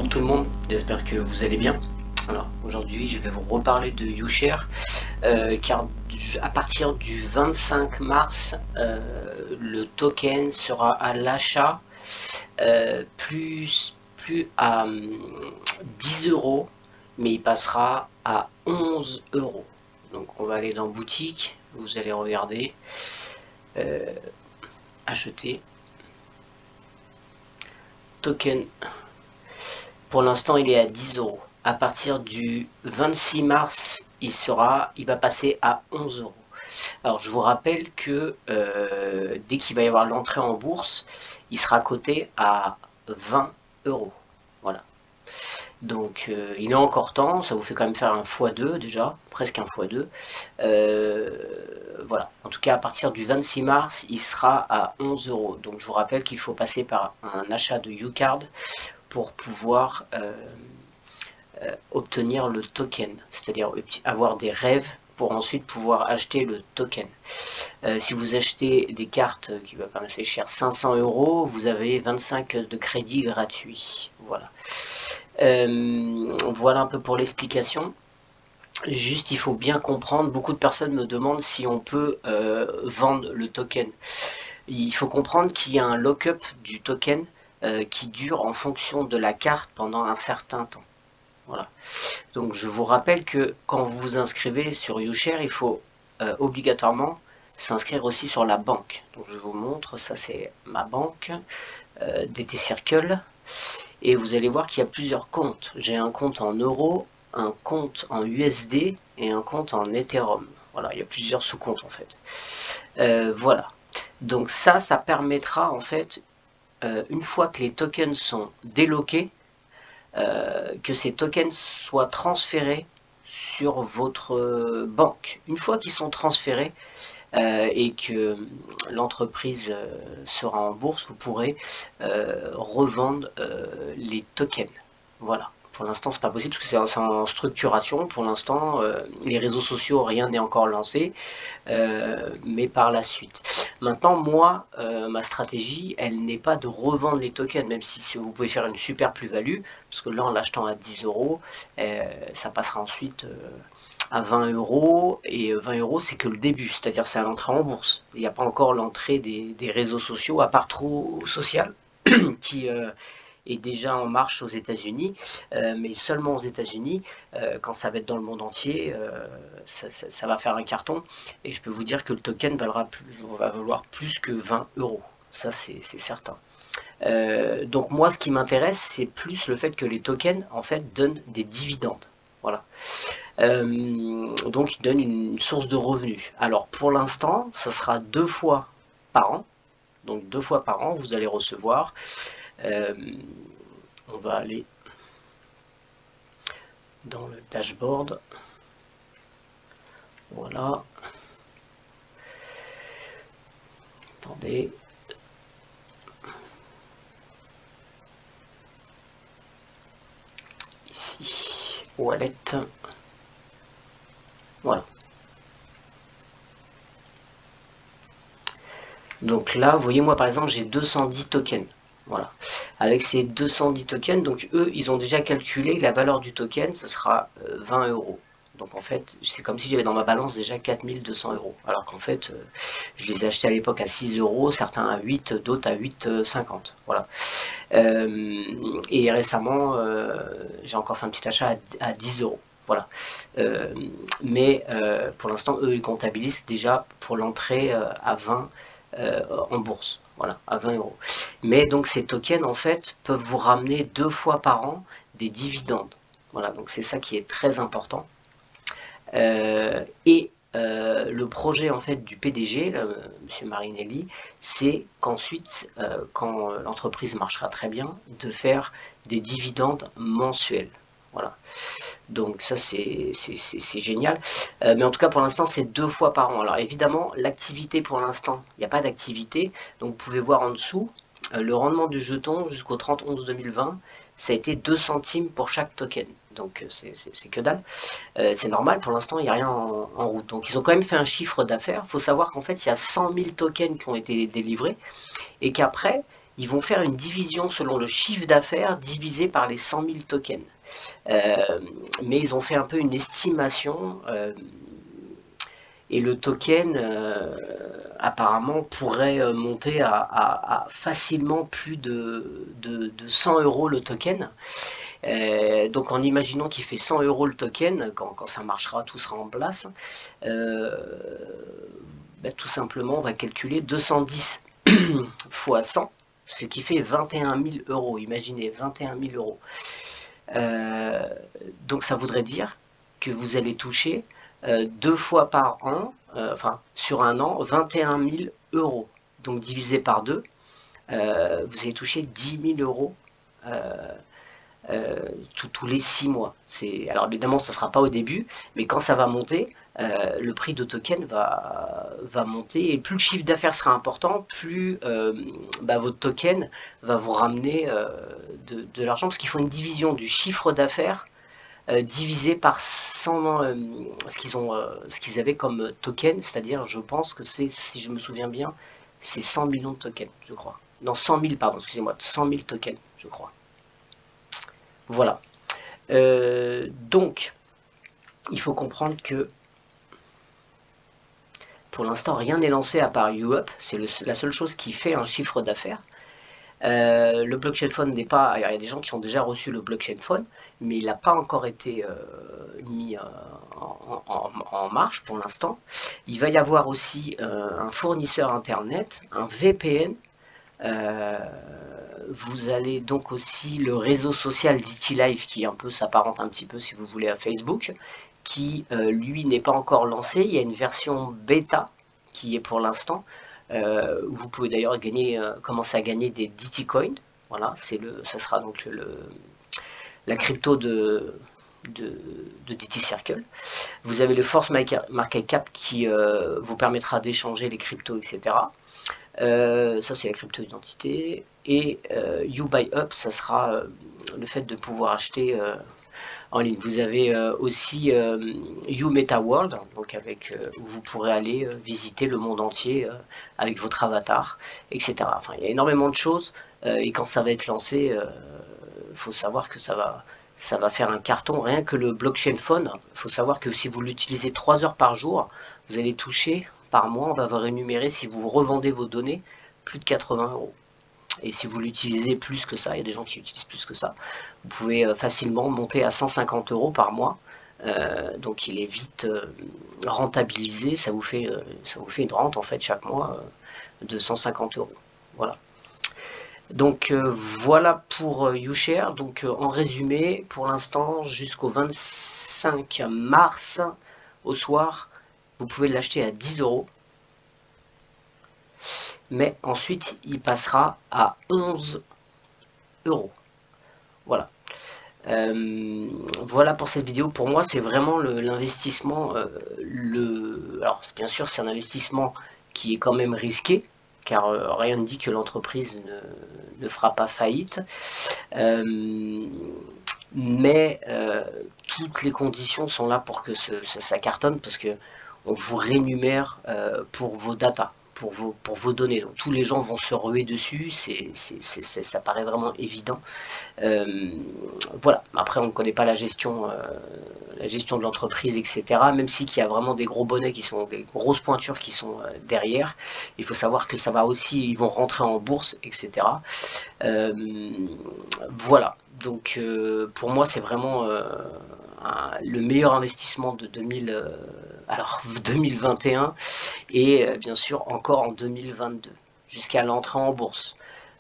tout le monde, j'espère que vous allez bien. Alors aujourd'hui je vais vous reparler de YouShare car à partir du 25 mars le token sera à l'achat plus à 10 €, mais il passera à 11 €. Donc on va aller dans boutique, vous allez regarder acheter token. Pour l'instant il est à 10 €. À partir du 26 mars il va passer à 11 €. Alors je vous rappelle que dès qu'il va y avoir l'entrée en bourse, il sera coté à 20 €. Voilà. Donc il est encore temps, ça vous fait quand même faire un x2 déjà, presque un x2. Voilà, en tout cas à partir du 26 mars, il sera à 11 €. Donc je vous rappelle qu'il faut passer par un achat de YouCard pour pouvoir obtenir le token, c'est-à-dire avoir des rêves pour ensuite pouvoir acheter le token. Si vous achetez des cartes qui va pas assez cher, 500 €, vous avez 25 de crédit gratuit. Voilà. Voilà un peu pour l'explication. Juste, il faut bien comprendre, beaucoup de personnes me demandent si on peut vendre le token. Il faut comprendre qu'il y a un lock-up du token qui dure en fonction de la carte pendant un certain temps. Voilà. Donc je vous rappelle que quand vous vous inscrivez sur YouShare, il faut obligatoirement s'inscrire aussi sur la banque. Donc je vous montre, ça c'est ma banque, DT Circle, et vous allez voir qu'il y a plusieurs comptes. J'ai un compte en euros, un compte en USD et un compte en Ethereum. Voilà, il y a plusieurs sous-comptes en fait. Voilà. Donc ça permettra en fait, une fois que les tokens sont déloqués, que ces tokens soient transférés sur votre banque. Une fois qu'ils sont transférés et que l'entreprise sera en bourse, vous pourrez revendre les tokens. Voilà. Pour l'instant, c'est pas possible parce que c'est en structuration. Pour l'instant, les réseaux sociaux, rien n'est encore lancé, mais par la suite. Maintenant, moi, ma stratégie, elle n'est pas de revendre les tokens, même si vous pouvez faire une super plus-value, parce que là, en l'achetant à 10 €, ça passera ensuite à 20 €, et 20 € c'est que le début, c'est-à-dire c'est à l'entrée en bourse. Il n'y a pas encore l'entrée des réseaux sociaux, à part True Social, qui est déjà en marche aux États-Unis, mais seulement aux États-Unis. Quand ça va être dans le monde entier, ça va faire un carton, et je peux vous dire que le token va valoir plus que 20 €. Ça c'est certain. Donc moi, ce qui m'intéresse, c'est plus le fait que les tokens en fait donnent des dividendes. Voilà. Donc ils donnent une source de revenus. Alors pour l'instant, ce sera 2 fois par an. Donc 2 fois par an, vous allez recevoir. On va aller dans le dashboard. Voilà. Attendez. Ici, wallet. Voilà. Donc là, vous voyez, moi par exemple, j'ai 210 tokens. Voilà. Avec ces 210 tokens, donc eux, ils ont déjà calculé la valeur du token, ce sera 20 €. Donc en fait, c'est comme si j'avais dans ma balance déjà 4200 €. Alors qu'en fait, je les ai achetés à l'époque à 6 €, certains à 8, d'autres à 8,50. Voilà. Et récemment, j'ai encore fait un petit achat à 10 €. Voilà. Mais pour l'instant, eux, ils comptabilisent déjà pour l'entrée à 20 en bourse, voilà, à 20 €. Mais donc ces tokens en fait peuvent vous ramener 2 fois par an des dividendes. Voilà, donc c'est ça qui est très important. Et le projet en fait du PDG, Monsieur Marinelli, c'est qu'ensuite, quand l'entreprise marchera très bien, de faire des dividendes mensuels. Voilà. Donc ça c'est génial, mais en tout cas pour l'instant c'est 2 fois par an. Alors évidemment l'activité pour l'instant, il n'y a pas d'activité, donc vous pouvez voir en dessous, le rendement du jeton jusqu'au 30/11/2020, ça a été 2 centimes pour chaque token, donc c'est que dalle. C'est normal, pour l'instant il n'y a rien en route, donc ils ont quand même fait un chiffre d'affaires. Il faut savoir qu'en fait il y a 100 000 tokens qui ont été délivrés, et qu'après ils vont faire une division selon le chiffre d'affaires divisé par les 100 000 tokens. Mais ils ont fait un peu une estimation et le token apparemment pourrait monter à facilement plus de 100 € le token. Donc en imaginant qu'il fait 100 € le token, quand ça marchera, tout sera en place, tout simplement on va calculer 210 fois 100, ce qui fait 21 000 €. Imaginez, 21 000 €. Donc ça voudrait dire que vous allez toucher 2 fois par an, enfin sur un an, 21 000 €. Donc divisé par 2, vous allez toucher 10 000 € tous les 6 mois. Alors évidemment ça ne sera pas au début, mais quand ça va monter, le prix de token va monter, et plus le chiffre d'affaires sera important, plus votre token va vous ramener de l'argent, parce qu'ils font une division du chiffre d'affaires divisé par 100, ce qu'ils avaient comme token, c'est-à-dire, je pense que c'est, si je me souviens bien, c'est 100 millions de tokens, je crois. Non, 100 000, pardon, excusez-moi, 100 000 tokens, je crois. Voilà. Donc, il faut comprendre que pour l'instant, rien n'est lancé à part YouUp. C'est la seule chose qui fait un chiffre d'affaires. Le blockchain phone n'est pas... Il y a des gens qui ont déjà reçu le blockchain phone, mais il n'a pas encore été mis en marche pour l'instant. Il va y avoir aussi un fournisseur internet, un VPN. Vous allez donc aussi le réseau social d'ET Live, qui un peu s'apparente un petit peu, si vous voulez, à Facebook, qui lui n'est pas encore lancé. Il y a une version bêta qui est pour l'instant. Vous pouvez d'ailleurs commencer à gagner des DT Coins. Voilà, ça sera donc la crypto de DT Circle. Vous avez le Force Market Cap qui vous permettra d'échanger les cryptos, etc. Ça c'est la crypto identité. Et YouBuyUp, ça sera le fait de pouvoir acheter en ligne. Vous avez aussi YouMetaWorld, donc où vous pourrez aller visiter le monde entier avec votre avatar, etc. Enfin, il y a énormément de choses, et quand ça va être lancé, faut savoir que ça va faire un carton. Rien que le blockchain phone, il faut savoir que si vous l'utilisez 3 heures par jour, vous allez toucher par mois, on va vous rémunérer, si vous revendez vos données, plus de 80 €. Et si vous l'utilisez plus que ça, il y a des gens qui utilisent plus que ça, vous pouvez facilement monter à 150 € par mois. Donc il est vite rentabilisé, ça vous fait une rente en fait chaque mois de 150 €. Voilà. Donc voilà pour YouShare. Donc en résumé, pour l'instant, jusqu'au 25 mars au soir, vous pouvez l'acheter à 10 €. Mais ensuite il passera à 11 €. Voilà. Voilà pour cette vidéo. Pour moi c'est vraiment l'investissement, alors bien sûr c'est un investissement qui est quand même risqué, car rien ne dit que l'entreprise ne fera pas faillite, mais toutes les conditions sont là pour que ça cartonne, parce que on vous rémunère pour vos datas, pour vos données. Donc tous les gens vont se ruer dessus, ça paraît vraiment évident. Voilà. Après on ne connaît pas la gestion de l'entreprise, etc. Même si qu'il y a vraiment des gros bonnets, des grosses pointures qui sont derrière. Il faut savoir que ça va aussi, ils vont rentrer en bourse, etc. Voilà. Donc pour moi c'est vraiment le meilleur investissement de 2021, et bien sûr encore en 2022, jusqu'à l'entrée en bourse.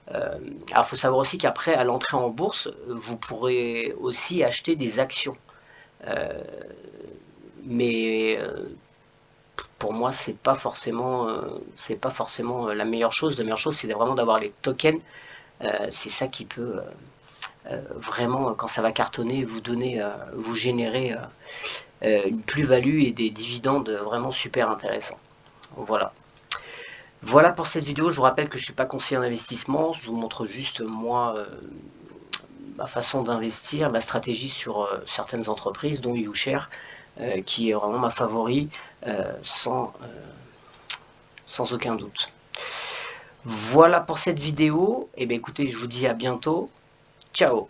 Alors il faut savoir aussi qu'après, à l'entrée en bourse, vous pourrez aussi acheter des actions. Mais pour moi, c'est pas forcément la meilleure chose. La meilleure chose, c'est vraiment d'avoir les tokens. C'est ça qui peut vraiment, quand ça va cartonner, vous générer une plus-value et des dividendes vraiment super intéressants. Voilà. Voilà pour cette vidéo. Je vous rappelle que je ne suis pas conseiller en investissement, je vous montre juste moi ma façon d'investir, ma stratégie sur certaines entreprises, dont YouShare, qui est vraiment ma favori, sans aucun doute. Voilà pour cette vidéo. Et bien écoutez, je vous dis à bientôt. Ciao.